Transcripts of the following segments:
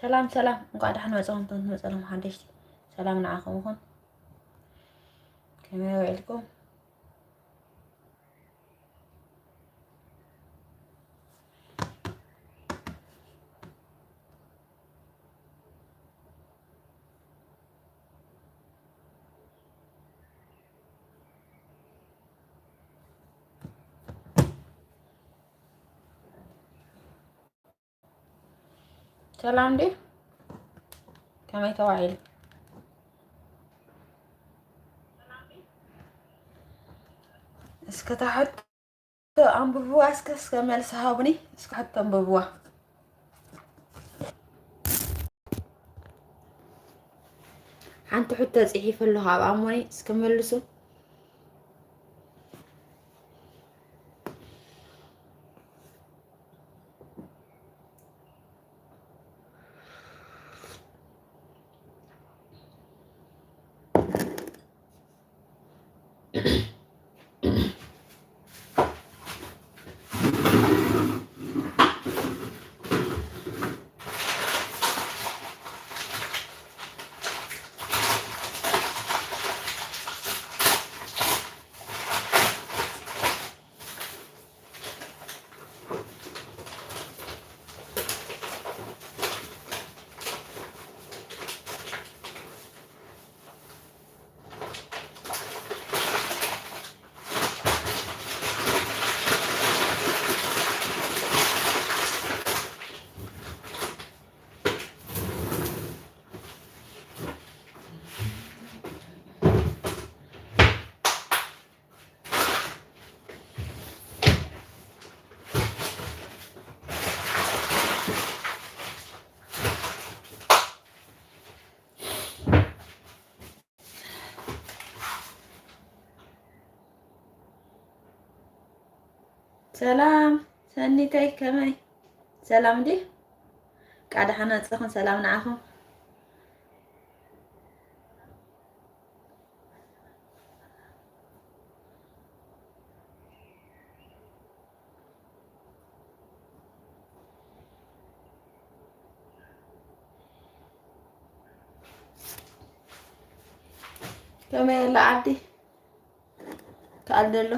ሰላም ሰላም እንኳን ደህና መጻኹም መጸለም ሓደሽቲ ሰላም ንዓኹም ይኹን ከመይ ውዒልኩም ሰላም ዲ ከመይ ተዋዒሉ እስከ ታሕት አንብቡዋ እስከ መልስ ሃቡኒ እስከ ሕቶ አንብቡዋ ሓንቲ ሕቶ ጽሒፍ ኣለኹ ኣብ ኣሞኒ እስከ መልሱ ሰላም ሰኒተይ ከመይ ሰላም ዲ ቃዳ ሓናጽኹን ሰላም ንዓኹም ከመይ ኣላ ዓዲ ከኣል ደሎ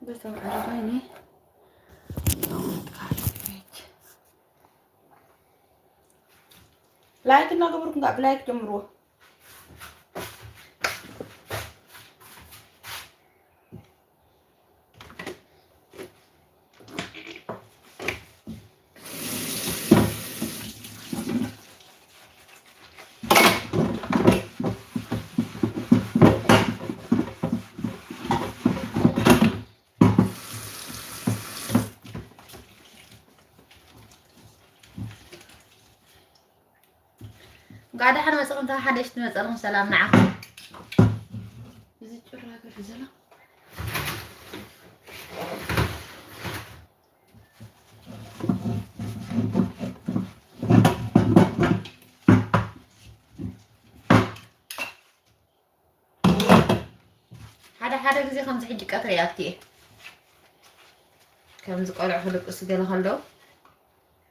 بس على عيني لايك እና ግብሩን ጋር ላይክ ጀምሮ قاعدة حنا مسكن تا حدا يشتي مسألهم سلام معكم زي جرا قرزنا حدا زي 5 حجي قطر ياتي كم زقلع خلق اسقل خلو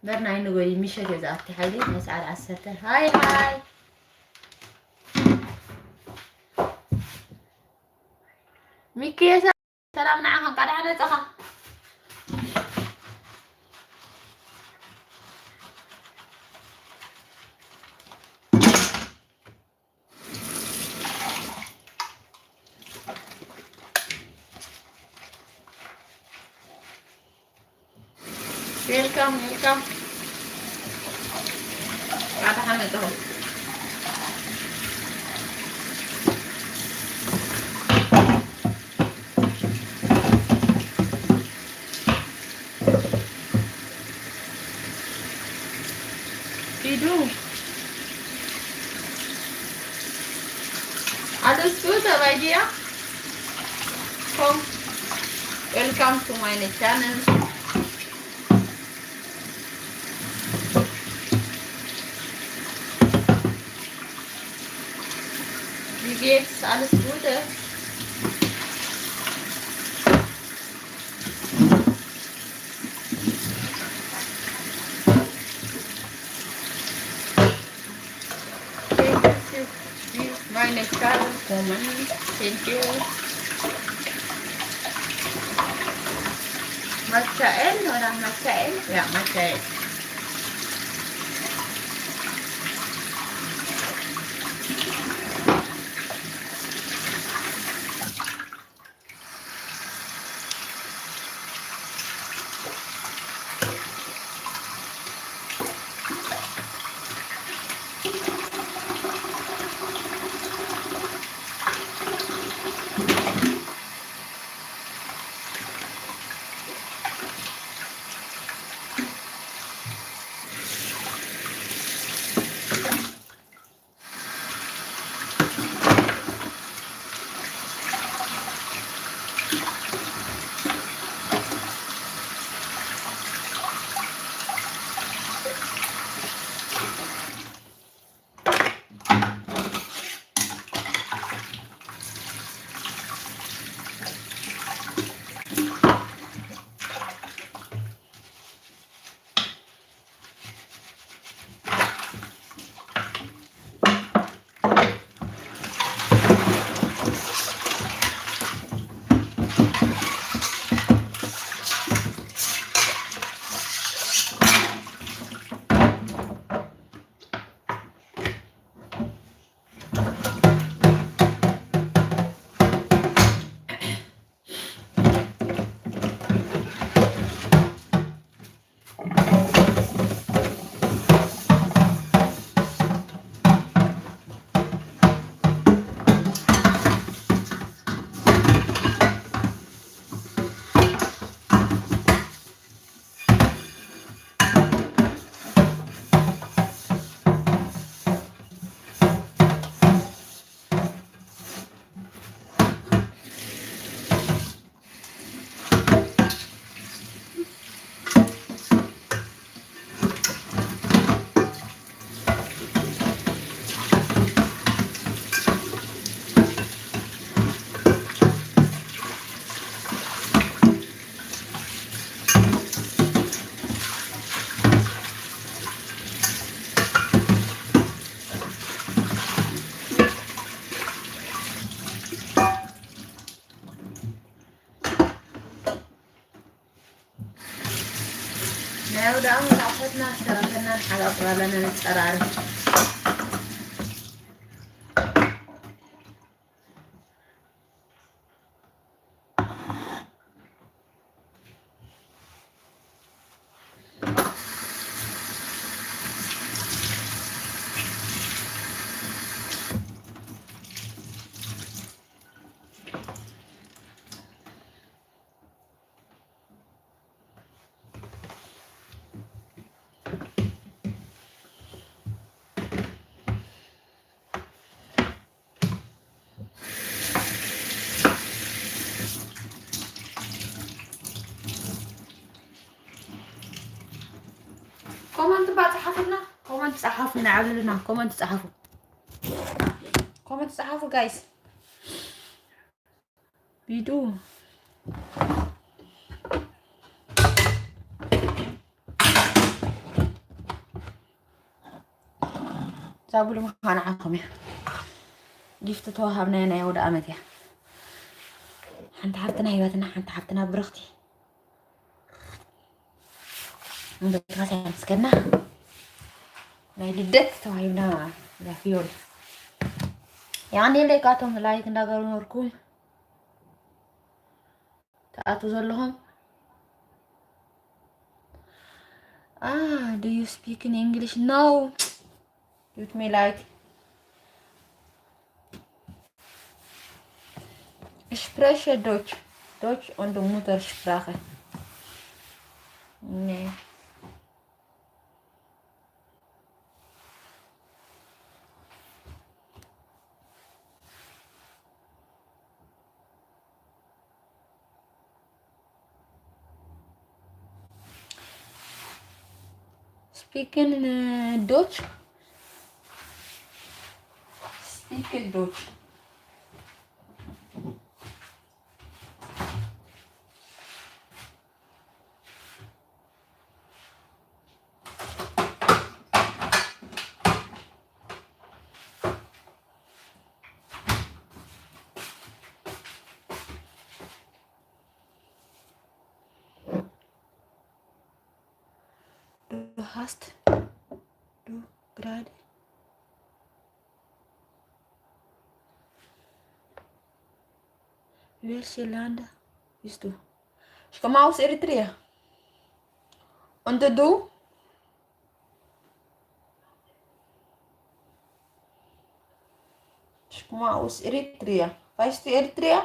برنا ينوي مشى جزاتي حالي مسعد عسرته هاي ميكي يا سلام معكم قاعدة حنا تخا welcome قاعدة حنا تخا Tidur. Ada sudah bagi ya. Come, welcome to my channel. Wie geht's? Alles Gute? Meine Karte kommen. Thank you. Macael orang Macael? Ya, Macael. شرفنا على أقرالنا نتقرار. كومنت بقى صحفنا، كومنت صحفنا عبلنا، كومنت صحفوا، كومنت صحفوا جايز بيدو زابلو ما كان عاكم يا جفت توهبنا أنا يا ود أمتي حنت حبتنا هيبتنا حنت حبتنا برختي عندك راسي مسكنا ما يلدت توهبنا لا فيول يعني اللي قاتهم لايك نداغرو نوركم تأتوا زلهم. Do you speak in English? No. Give me like. Ich spreche Deutsch. Deutsch und Muttersprache. Nee. Speaking Deutsch. Speak Deutsch. Du hast du gerade welche Länder bist du? Ich komme aus Eritrea. Und du? Ich komme aus Eritrea. Weißt du Eritrea?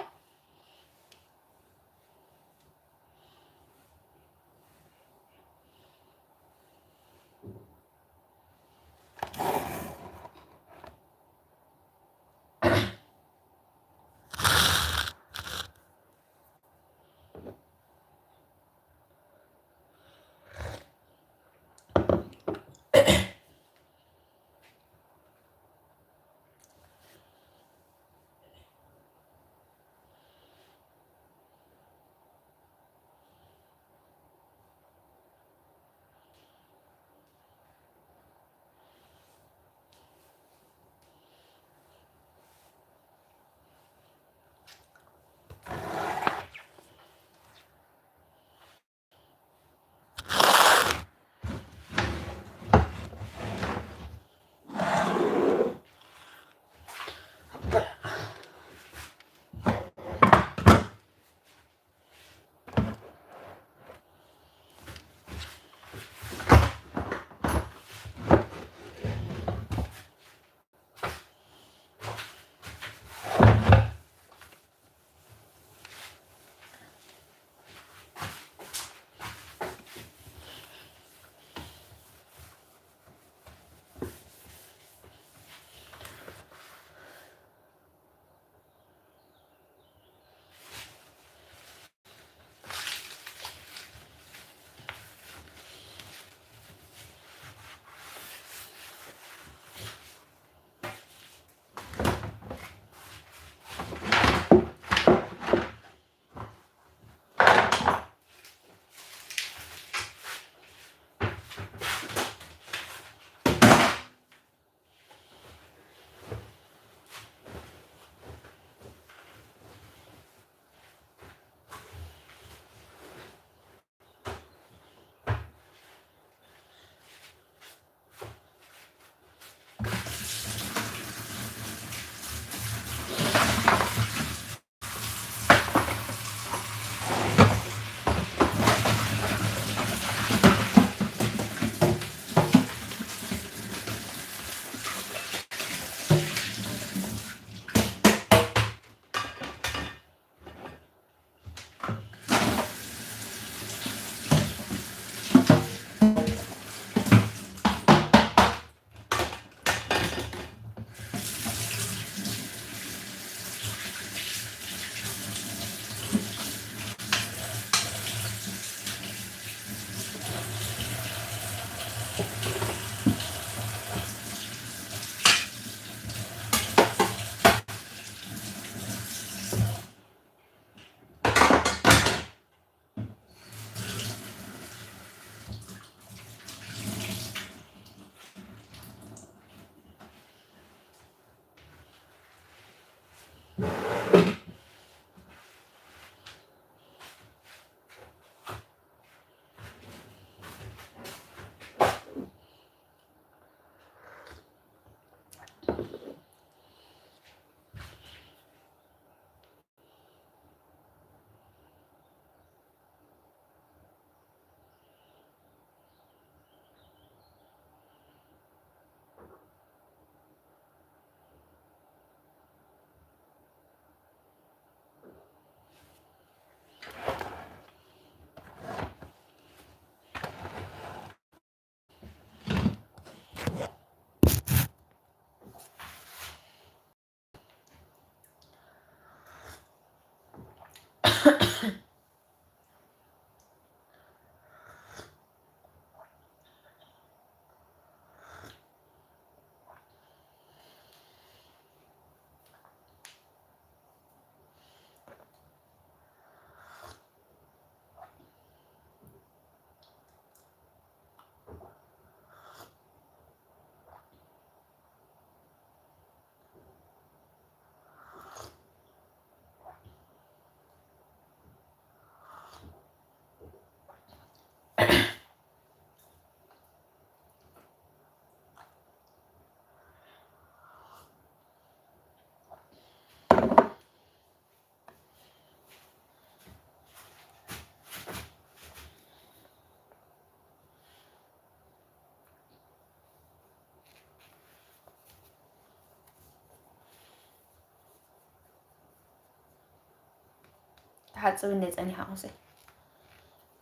كحد صبي الناس أني حقوسي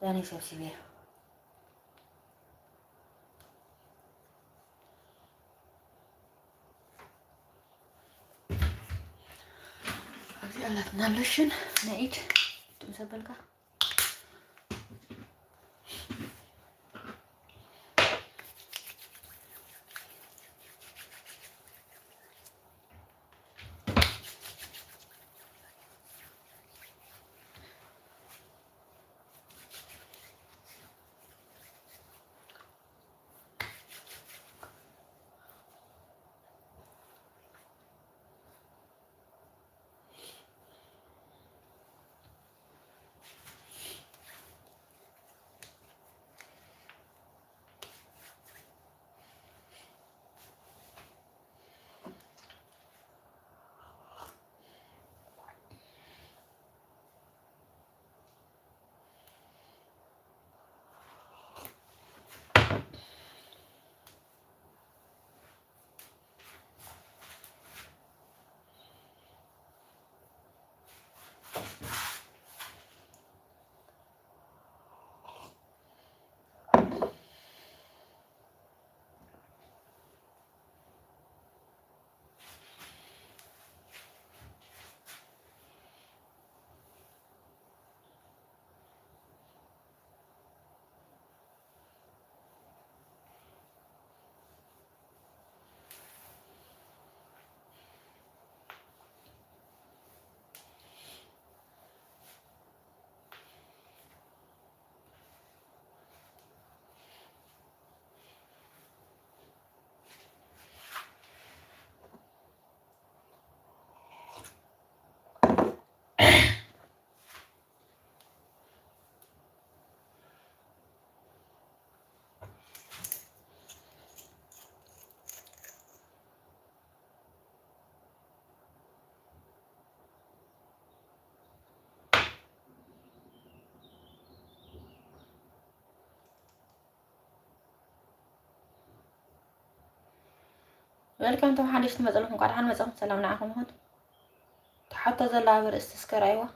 داني سبسي بيه أكيد الله تنالشن نعيد تمسبلك ولكم انتم حديش تمزلكم قاعد عن مزقم سلام نعاكم هون تحط زلا بالاستسكار ايوه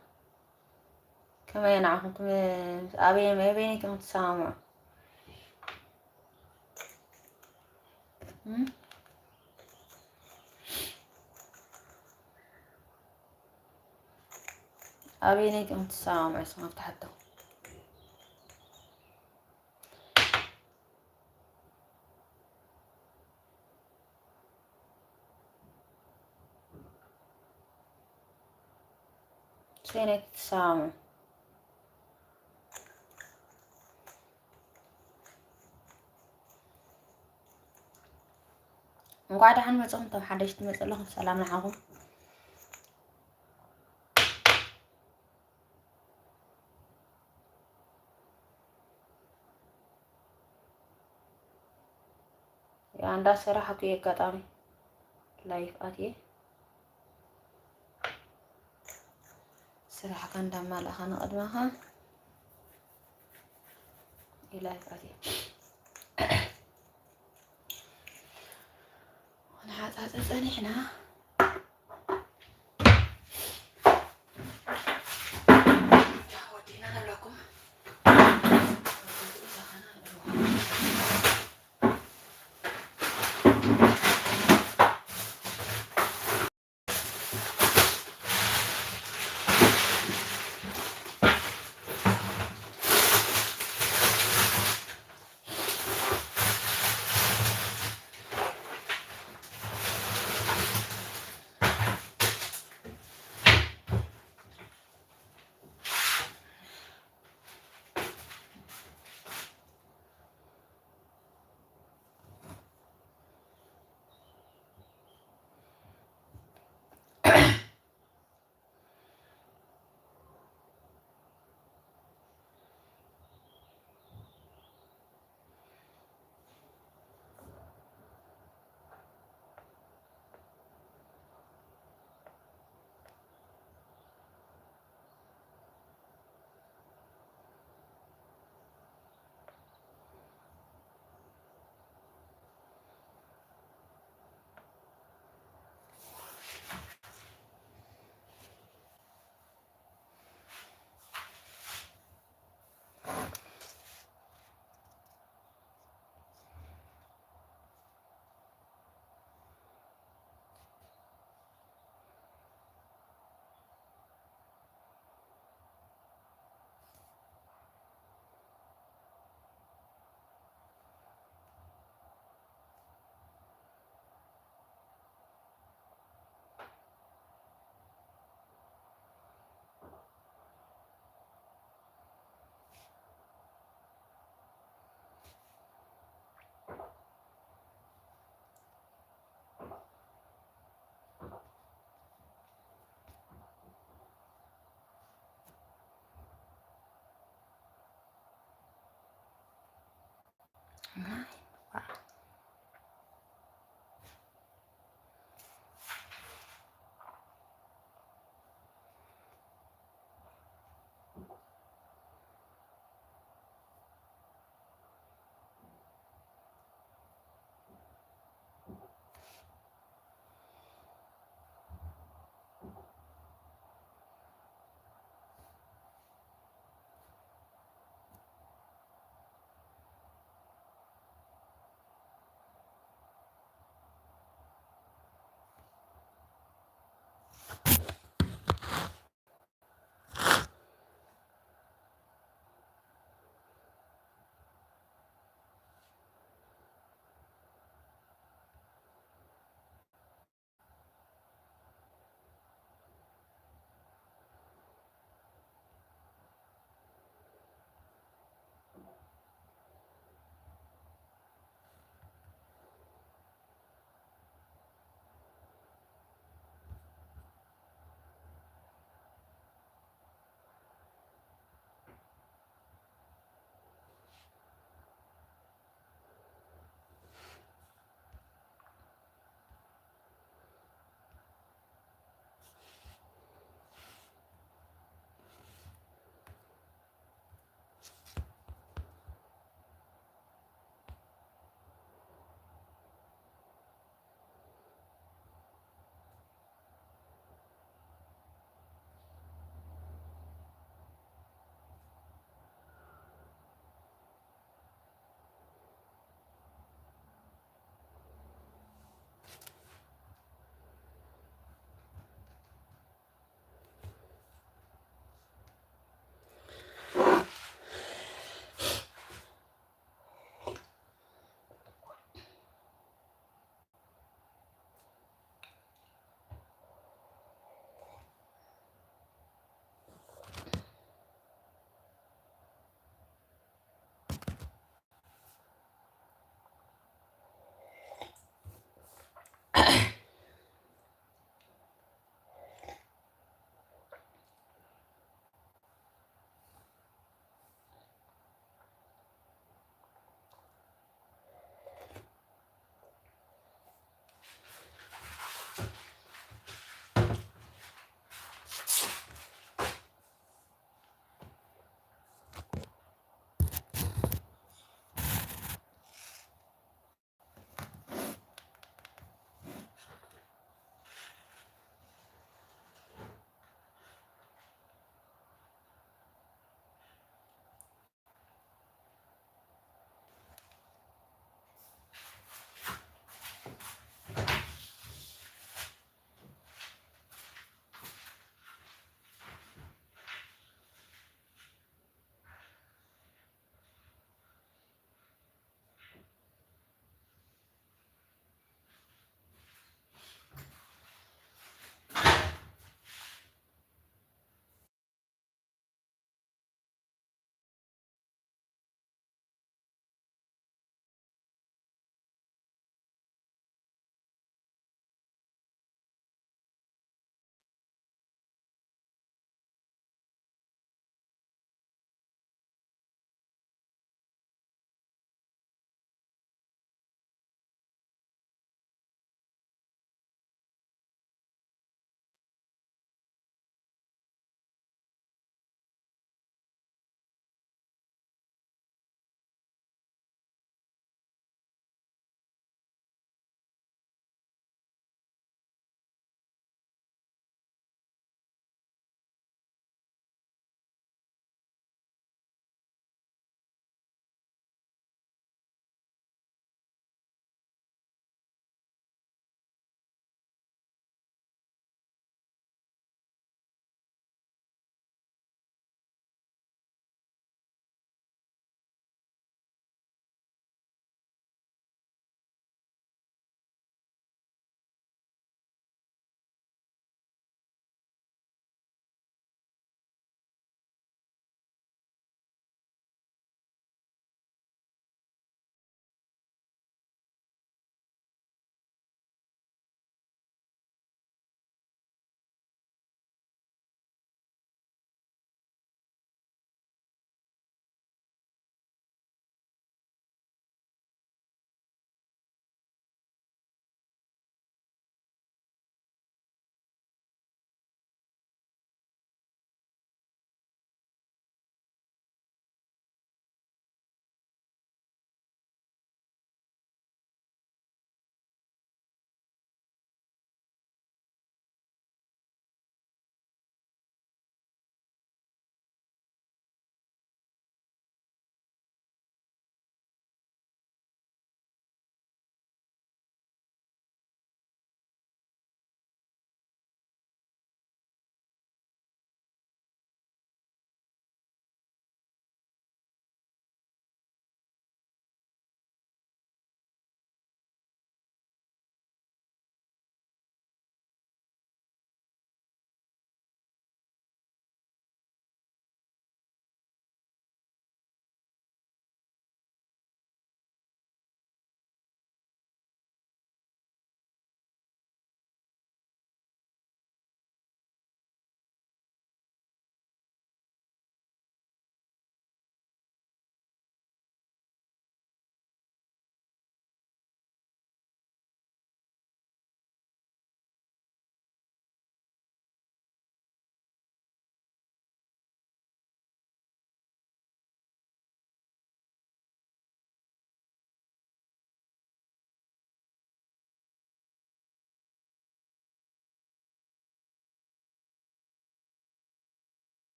كما ينعاكم ابي ما بينكم تسامع ابي نيكم تسامع اسمها تحطوا سينك تسامع نقعد عن مزقم طب حديش تمزلكم سلام نعاكم يعني ده صراحة كي قطامي لايف اتي صراحة كان دم لا خنا قدمها لايف اتي انا حاطه ثاني هنا ودينا لكم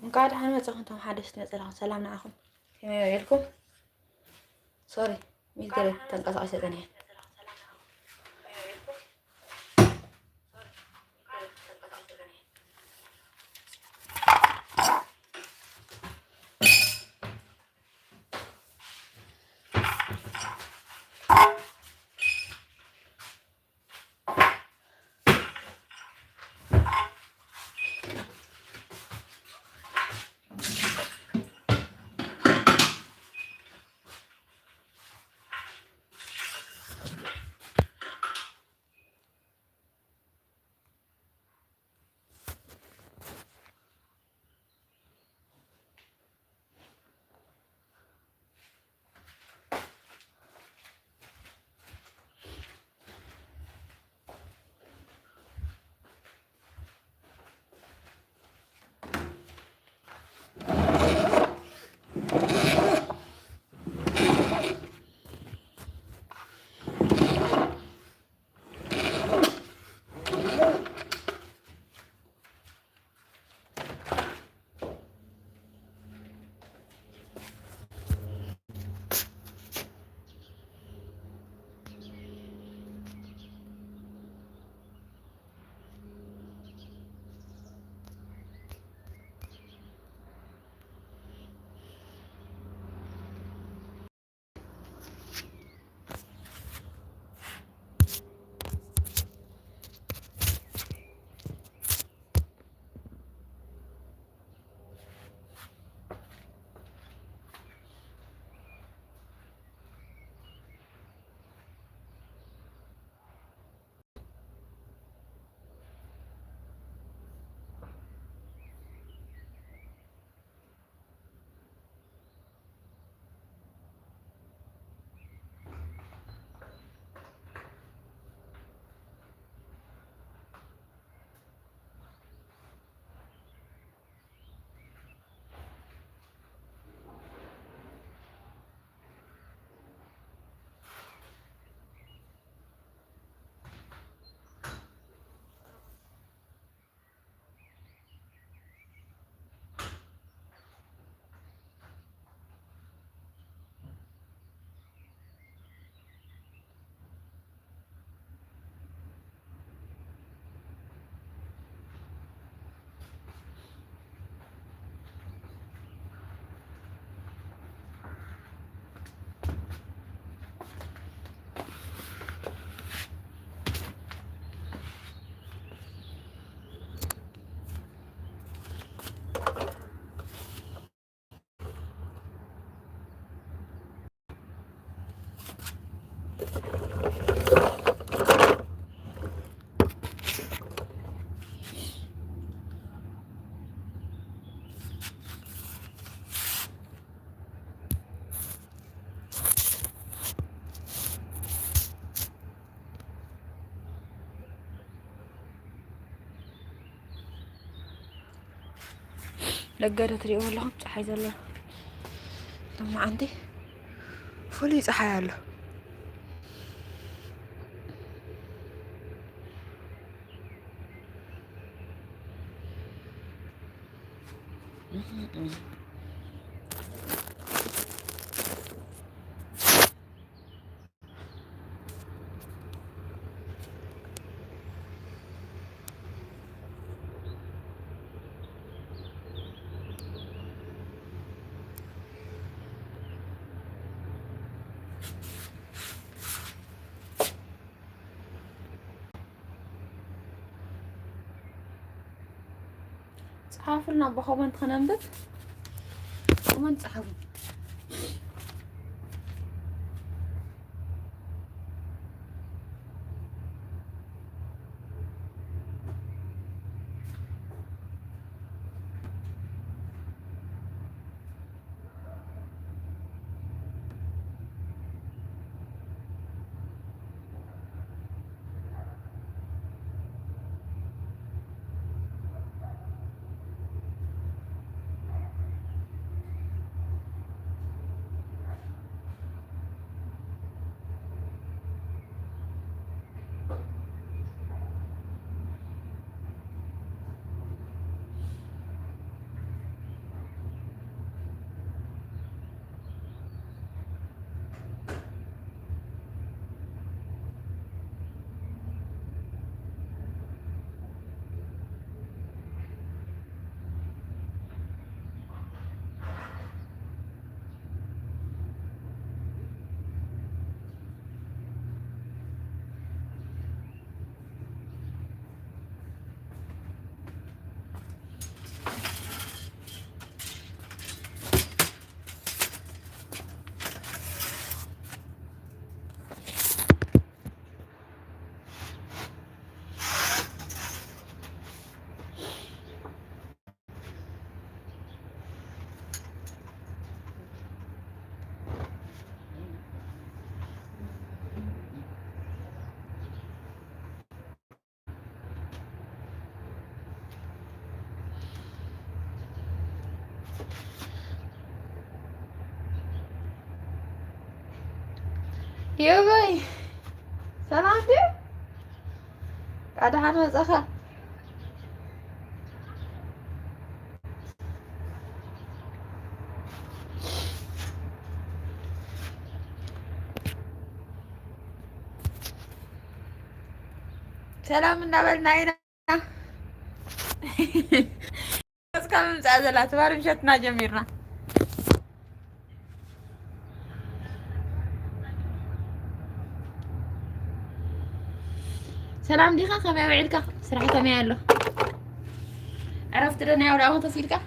قاعد حنا مصحنتم حدث نصرا سلام نعكم كما يلكم سوري ميقدر تنقص ثانيه لقيت تريقوا لهم صحي زله ثم عندي فولي صحي له صحافلنا بخومنت خنمبت كومنت صحافل يبي سلامتي قاعدة حنا زخا سلام النبلنا هنا بس كم مزعزلات ما مشتنا جميرنا سلام ديخا خمي وعيلك صراحة خمي له عرفت لنا ولا أول تصيرك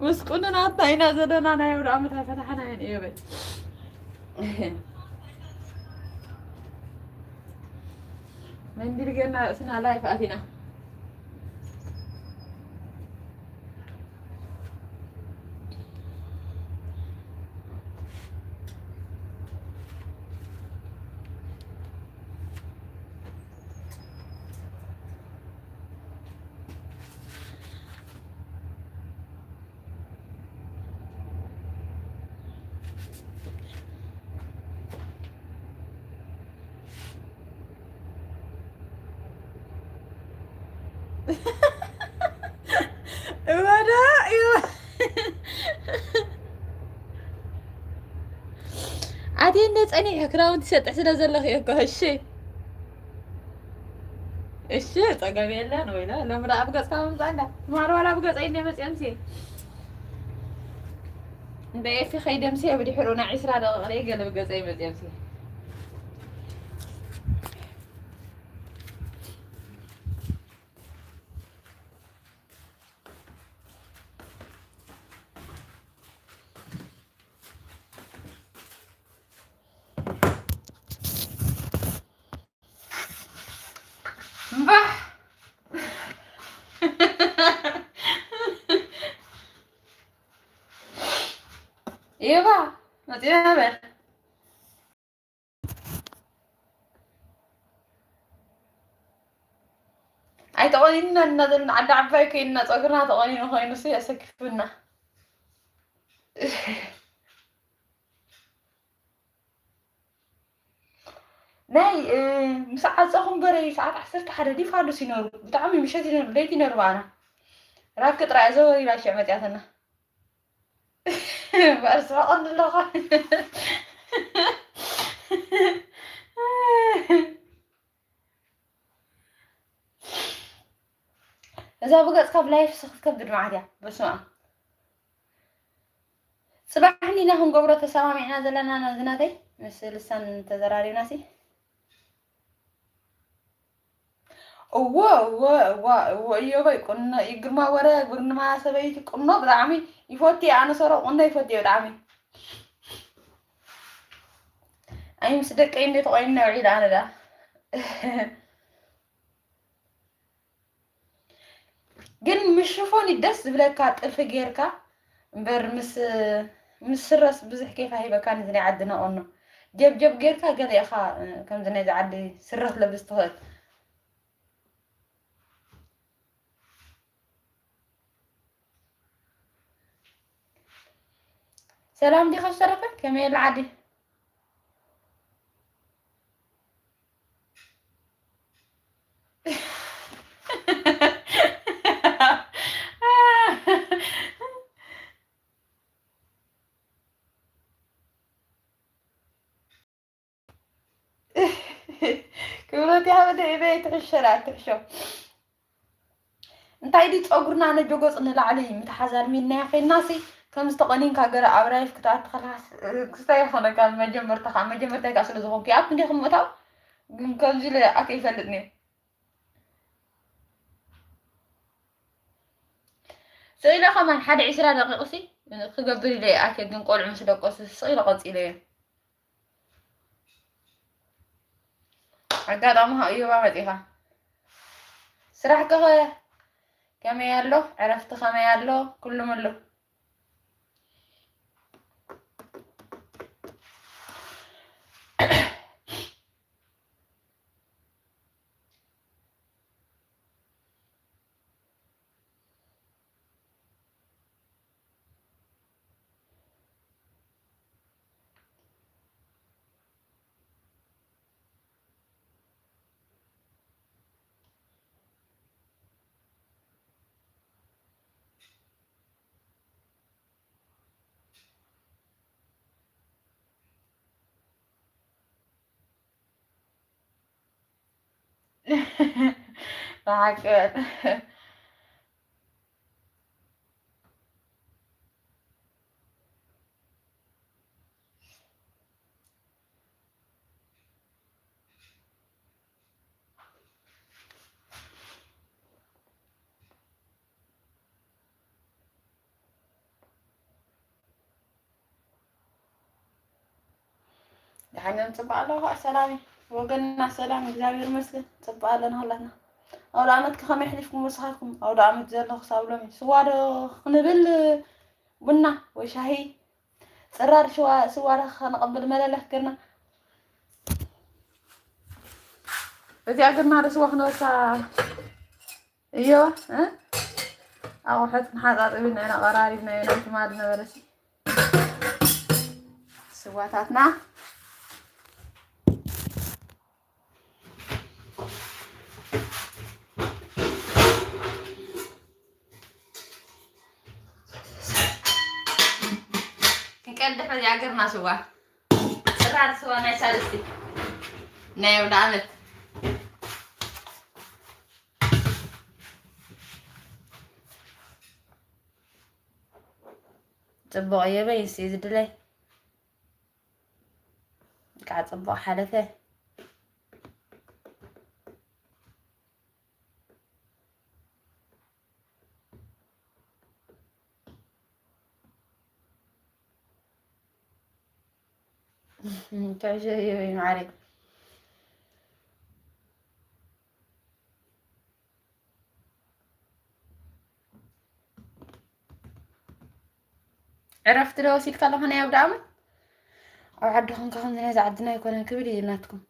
مسكونا نعطينا زدنا أنا ولا أمتها فتحنا يعني إيه بس من دي لقينا سنة لايف أثينا ولا أيوه عادي الناس أني هكراون تسد أحسن زلخ يكو هالشي الشي تقابل لنا ولا لما أبغى كم زعنا ما أروح ولا أبغى زعيني بس أمسي بقى في خيدة أمسي بدي حرونا عسرة هذا غريق اللي بقى زي بس أمسي مبح يبا ما تيابر أي تقولين إن نزل عند عباك إن تقولنا تقولين هاي نسي أسكفنا ناي مساعد صاحب بري ساعات حسيت حدا دي فادو سينور بتعمي مشيت ليتي نروانا راكت رأزو إلى شعبت يا بس ما الله إذا بقى تقبل لايف سخت كبد معايا بس ما صباحني نهم قبرة تسامعنا زلنا نزناتي بس لسان تزراري ناسي واو يبا كنا يجمع ورا قلنا ما سبيت كنا بدعمي يفوتي أنا صار قلنا يفوتي بدعمي أي مصدق إني طوينا بعيد عن ده جن مش شوفوني دس بلاكات ألف جيركا بر مس الرأس بزح كيف هيبقى كان زني عدنا قلنا جب جيركا قال يا أخا كم زني عدي سرت لبستهات سلام دي خش شرفك كميل عادي كبرت يا بدي بيت الشرات شو انت عيدي تصغرنا انا جوجوس ان عليه متحزر منا يا اخي الناسي كم استقنين كاغرا ابرايف كتات خلاص كستاي خنا كان مجمرتها كاسل زخون كي اب ندي خمتا كم زي لا اكي فلتني سئيلا كمان حد 20 دقيقة سي خغبري لي اكي كن قول مس دقوس سئيلا قصيله አጋጣሚ እዩ ባመጪኻ ስራሕ ከ كما يالله عرفت كما يالله كل مله معك دحنا نصبح الله سلامي وقلنا سلام እግዚአብሔር ይመስገን ጽባለን ሁላና አውዳ አመት ከመ ይሕልፍኩም ወስኻኩም አውዳ አመት ዘሎ ክሳብሎም ስዋዶ ክንብል ቡና ወይ ሻሂ ጽራር ስዋዶ ከነቀብል መለለህ ገና በዚያ ገና ስዋ ክንወሳ እዮ አውሐት ንሓጣጥብና ኢና ቀራሪብና ኢና ትማል ነበረሲ ስዋታትና كده في عجرنا سوا سرعة سوا ناي سالستي ناي ودعمت طبق يبا يسيد لي قاعد طبق حالته تعجبي معرك عرفت لو سيت كلام هنا يبدأ عمل أو عدهم كهم ناس عدنا يكون كبير يناتكم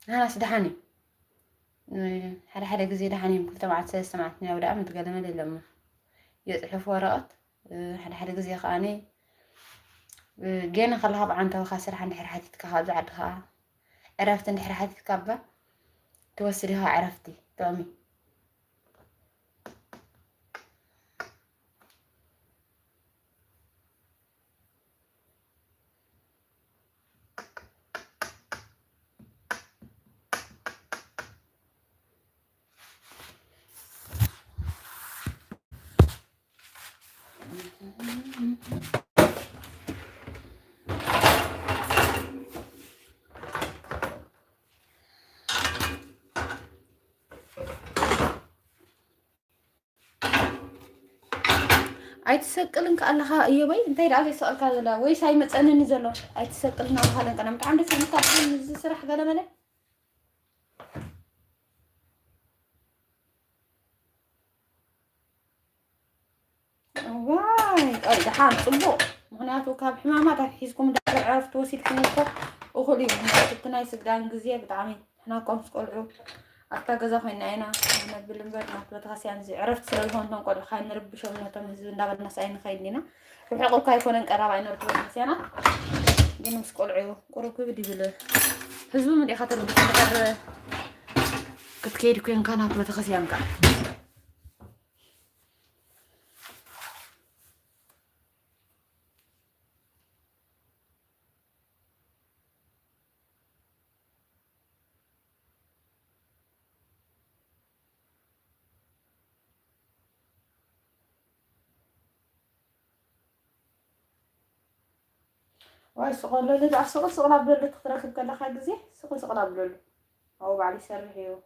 أنا سدحاني حدا جزيرة حني كل تبعت سمعتني يبدأ عمل تكلم لي لما يتحف ورقات حدا جزيرة خاني جينا خلها بعن تو خاسر عند حرحتك هذا عدها عرفت عند حرحتك كبا توصلها عرفتي تومي አይተሰቅልን ካለኻ እየበይ እንታይ ዳኣ ዘይሰቀልካ ዘላ ወይ ሳይ መፀነኒ ዘሎ አይተሰቅልና ካለን ቀና ምጣም ደስ ምታብን ዝስራሕ ገለመለ ዋይ ቆይ ደሓን ጽቡቕ ምክንያቱ ካብ ሕማማት ሒዝኩም ዳር ዕረፍቲ ወሲድኩም እኮ እኹል እዩ ናይ ስግዳን ግዜ ብጣዕሚ ንሕና ቆም ስቆልዑ أكتر جزء خينا أنا بلنبر نقطة خاصة زي عرفت سلوي هون تنقل خاين نربي شغلنا تمزون دابا الناس أين خاينينا روح يقول كيف نقرأ بعين نرتب خاصينا جينا مسكول عيو قرو كيف بدي بله حزب من خاطر بتقدر كتكيد كين كان هبلة خاصيان كان واي سقول له لا سقول بلول تخرج كلا حاجة زي سقول بلول أو بعد يسرحيه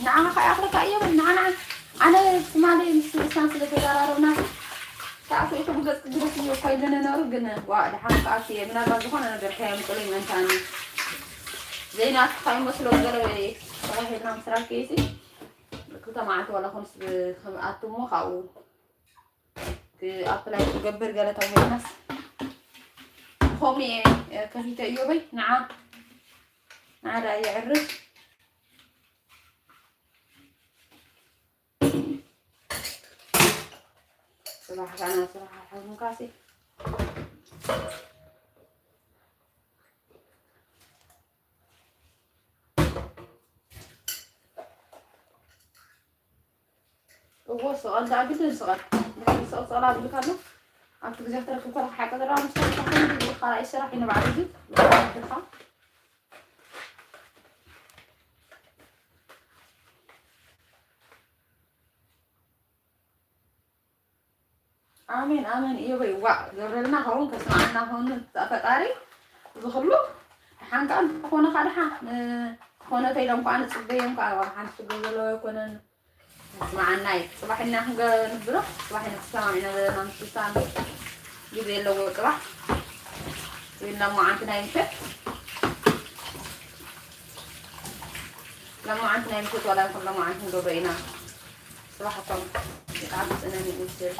نعم خي أخلك أيوة نعم أنا مالي مش إنسان سلك جرارنا تعرفوا إيش بقول لك دراسي وكايدنا نرجنا واحد حنك عشية من أربعة زخنا نقدر كيا مقولين من ثاني زي ناس خايم مسلو قالوا صراحة هنا مسرع كيسي كنت معك ولا خمس أتومو خاو كأطلع تجبر قالت أول ناس خومي كفيت أيوبي نعم نعم رأي عرس صراحة أنا صراحة حزن كاسي هو سؤال ده جدا سؤال سؤال عبد الكريم أنت جزء ترى كل حاجة ترى مستحيل تقول خلاص إيش راح ينبع رجل آمين آمين إيوه وا جربنا هون كسمعنا هون تفكاري زخلو حان كان هون خالها هون تيلم كان صبيهم كان وحان صبيهم لو يكونن معنا صباحنا هنجا نبرة صباحنا سامعنا نمشيسان جدي لو كره لما عندنا يمكن لما عندنا يمكن ولا يكون لما عندنا دورينا صراحة تعبت أنا من السير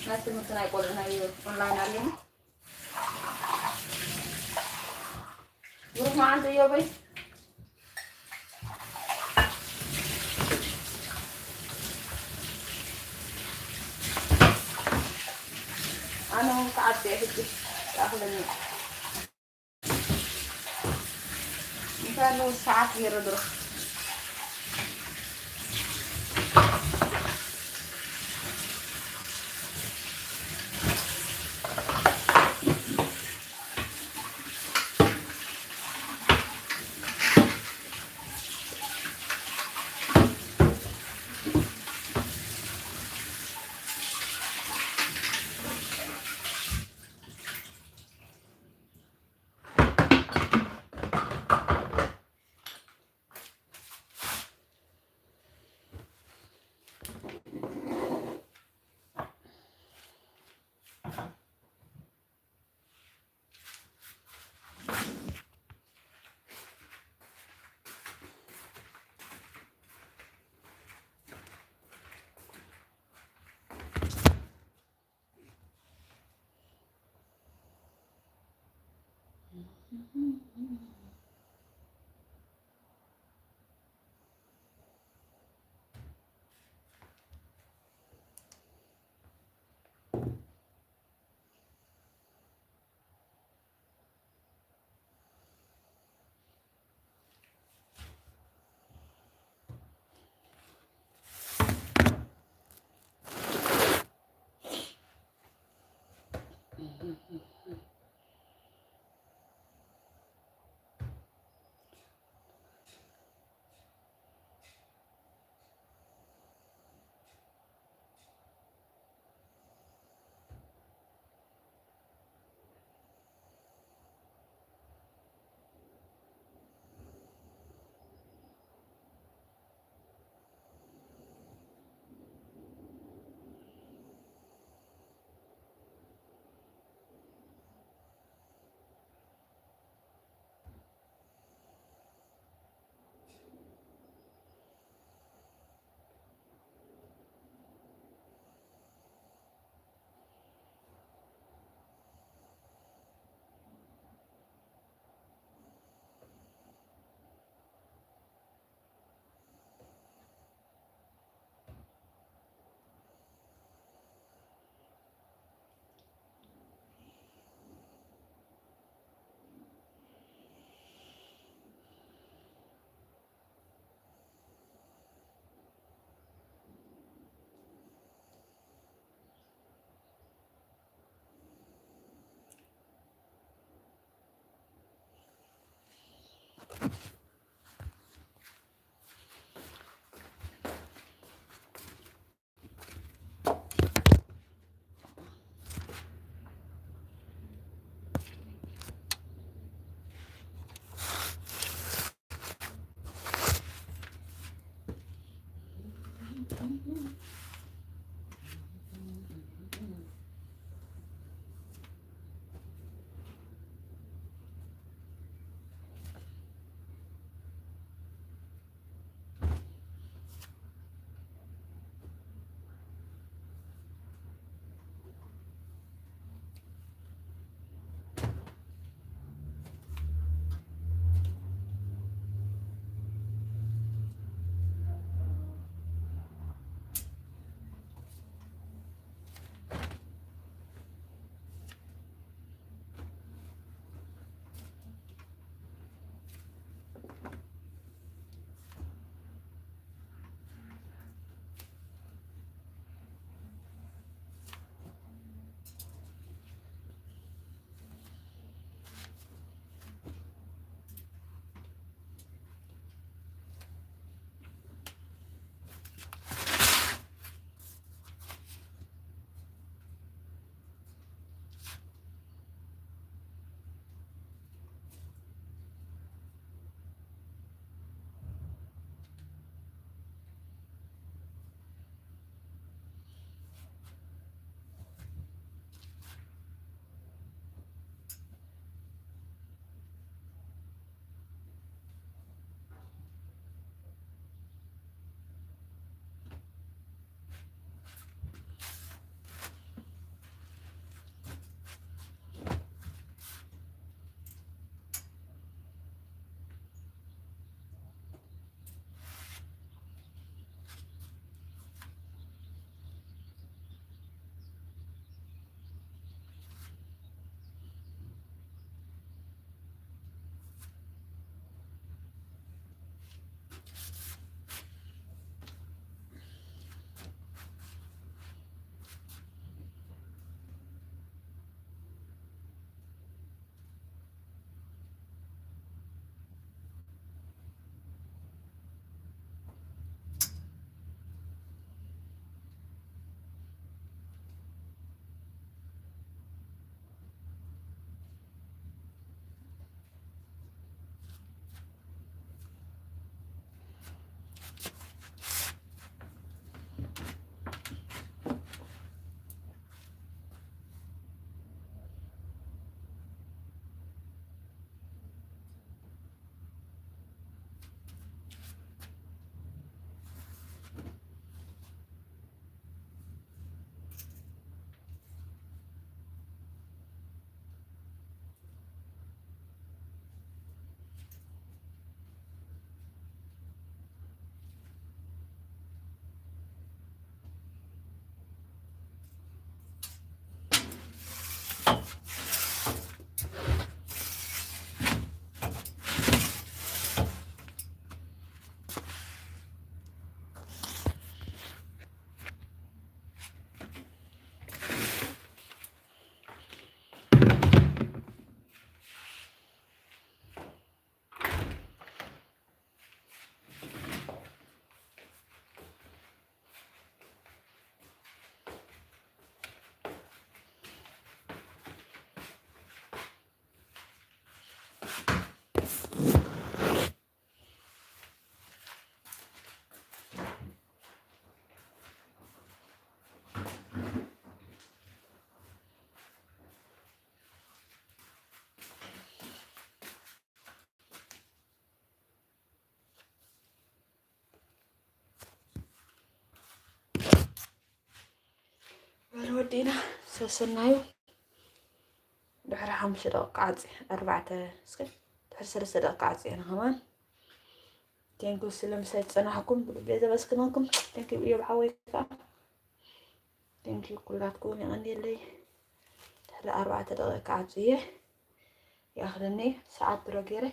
ناس المثنى يقول أنا أونلاين علينا يروح ما عنده يوبي أنا تعبت يا حبي تأخذني مثلا ساعات يردرو ودينا سسنايو دحر 5 دقائق عصي 4 اسكي دحر 3 دقائق عصي انا كمان تنكو سلام سايت صنعكم بيزا بسكنكم تنكو يا بحويكا تنكو كلاتكم عندي اللي دحر 4 دقائق عصيه ياخذني ساعات بروجيري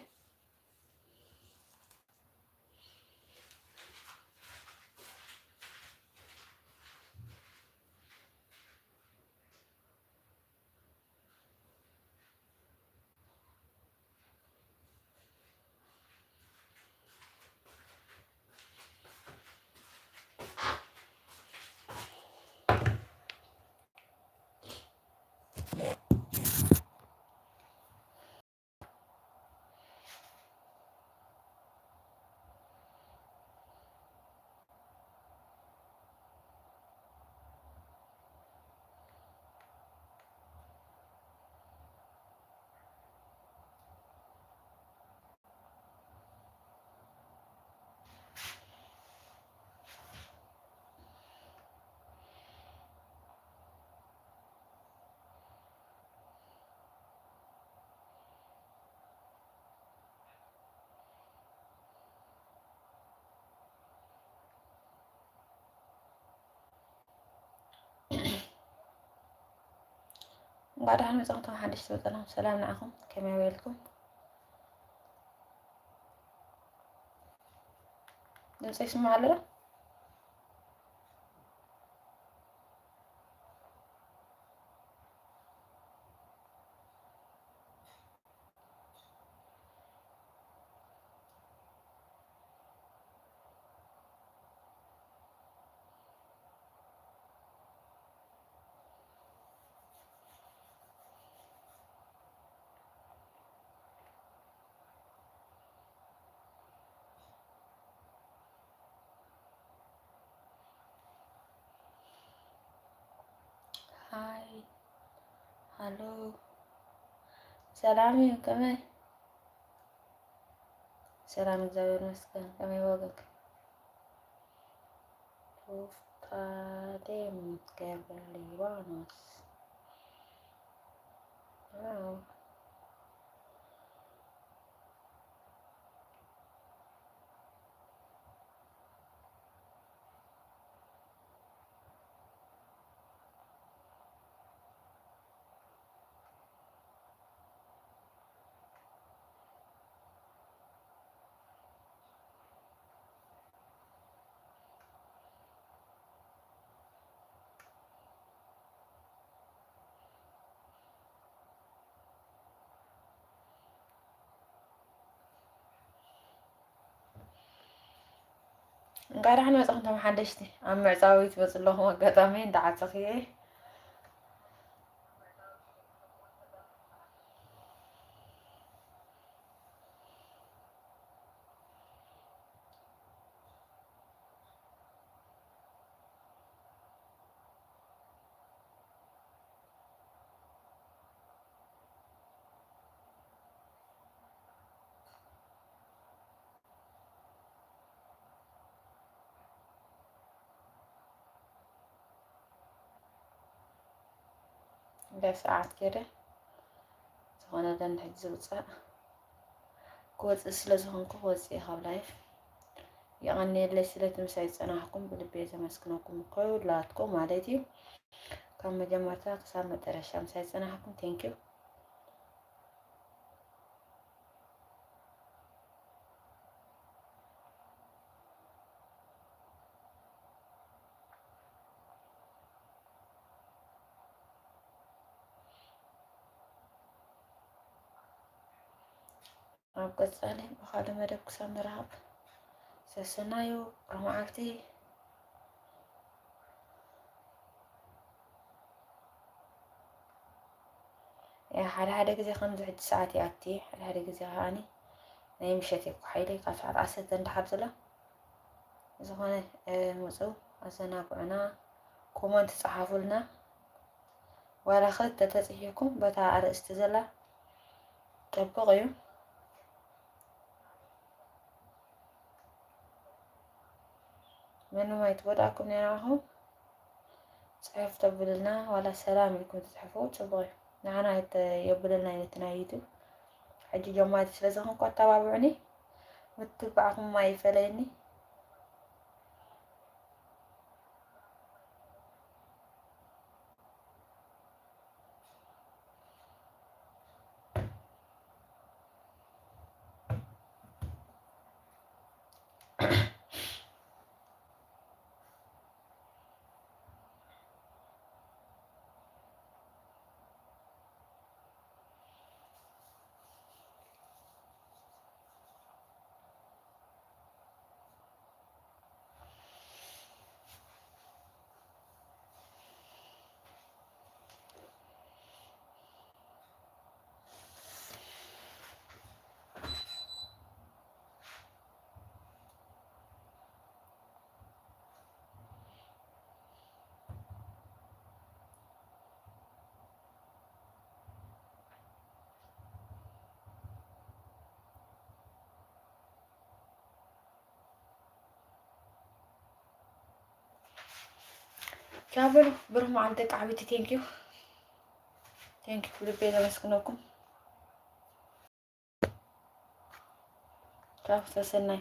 بعد هل مزقتم حدش سلام سلام معكم كما ويلكم دمسي اسمه على هاي هالو سلامي كمان سلام እግዚአብሔር ይመስገን ከመይ ወገክ ቶፍታዴም ገብረ ሊባኖስ አዎ قاعدة حنا مصقتم حدشتي عم معصاويت بصلهم አጋጣሚ እንዳዓፀኽየ በሰዓት كده ዝኾነ ደንሕጅ ዝውፃእ ክወፅእ ስለ ዝኾንኩ ክወፅእ ካብ ላይፍ የቀኒየለይ ስለትምሳይ ፀናሕኩም ብልቤ ዘመስግነኩም ኩላትኩም ማለት እዩ ካብ መጀመርታ ክሳብ መጨረሻ ምሳይ ፀናሕኩም ቴንኪዩ ኣብ ቀፃሊ ብካልእ መደብ ክሳብ ንረሃብ ሰሰናዩ ረማዓልቲ ሓደ ግዜ ከምዚ ሕጂ ሰዓት ይኣቲ ሓደ ግዜ ከዓኒ ናይ ምሸት የኳሓይለ ካብ ሰዓት 10 እንዳሓር ዘሎ ዝኾነ መፁ ኣዘናግዑና ኮመንት ፃሓፉልና ዋላ ክልተ ተፅሒፍኩም በታ ኣርእስቲ ዘላ ጠብቕ እዩ ምንም ኣይትጎዳእኩም ነራኹም ፅሑፍ ተብልና ዋላ ሰላም ኢልኩም ትፅሕፉ ፅቡቅ እዩ ንዓና የብለና ዓይነት ናይ ዩቱብ ሕጂ ጀማሪ ስለዝኾንኩ ኣተባብዑኒ ምትባዕኩም ኣይፈለየኒ كابل بروح مع عندك عبيتي ثانك يو لبي لمسكنكم كاف تسناي